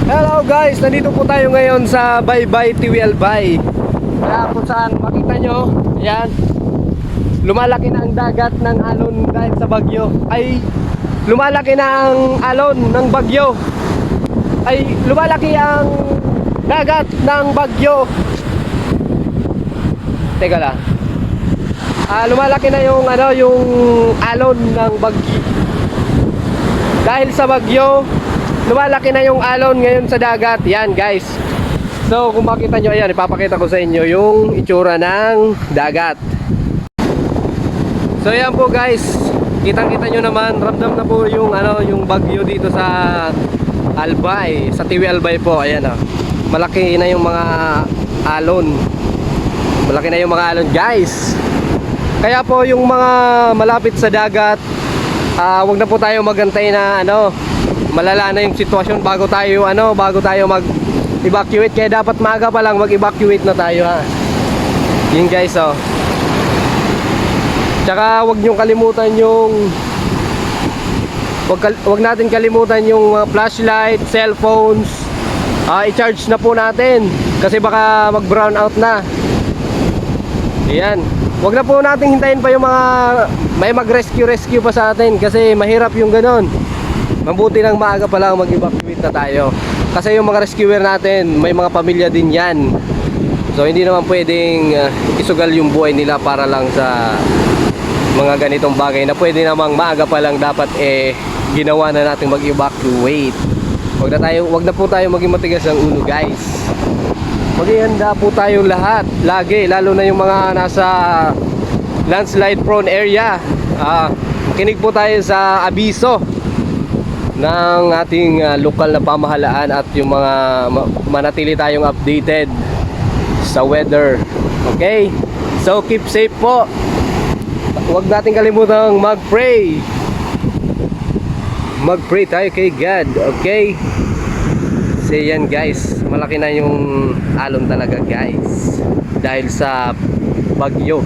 Hello guys, nandito po tayo ngayon sa Baybay Tiwi Albay. Kaya kung saan makita nyo, ayan, lumalaki na ang dagat ng alon dahil sa bagyo. Ay, lumalaki na ang alon ng bagyo. Ay, lumalaki ang dagat ng bagyo. Teka lang. Lumalaki na yung yung alon ng bagyo. Dahil sa bagyo, lumalaki na yung alon ngayon sa dagat. Yan guys. So kung makita nyo, ayan, ipapakita ko sa inyo yung itsura ng dagat. So ayan po guys, kitang-kita nyo naman, ramdam na po yung yung bagyo dito sa Albay, sa Tiwi Albay po. Ayan malaki na yung mga alon. Malaki na yung mga alon guys. Kaya po yung mga malapit sa dagat, wag na po tayo magantay na malala na yung sitwasyon bago tayo mag-evacuate. Kaya dapat maaga pa lang mag-evacuate na tayo Yun guys Tsaka wag nyo kalimutan yung wag natin kalimutan yung flashlight, cellphones. I-charge na po natin kasi baka mag-brown out na. Ayan. Wag na po natin hintayin pa yung mga may mag-rescue pa sa atin kasi mahirap yung ganon. Mabuti nang maaga pa lang mag-evacuate na tayo. Kasi yung mga rescuer natin, may mga pamilya din yan. So hindi naman pwedeng isugal yung buhay nila para lang sa mga ganitong bagay na pwede namang maaga pa lang dapat ginawa na natin mag-evacuate. Wag na po tayo maging matigas ang ulo guys. Maghihanda po tayong lahat lagi, lalo na yung mga nasa landslide prone area. Kinig po tayo sa abiso ng ating lokal na pamahalaan at yung mga manatili tayong updated sa weather. Okay? So keep safe po. Huwag natin kalimutang mag-pray. Mag-pray tayo kay God. Okay? So yan guys, malaki na yung alon talaga guys dahil sa bagyo.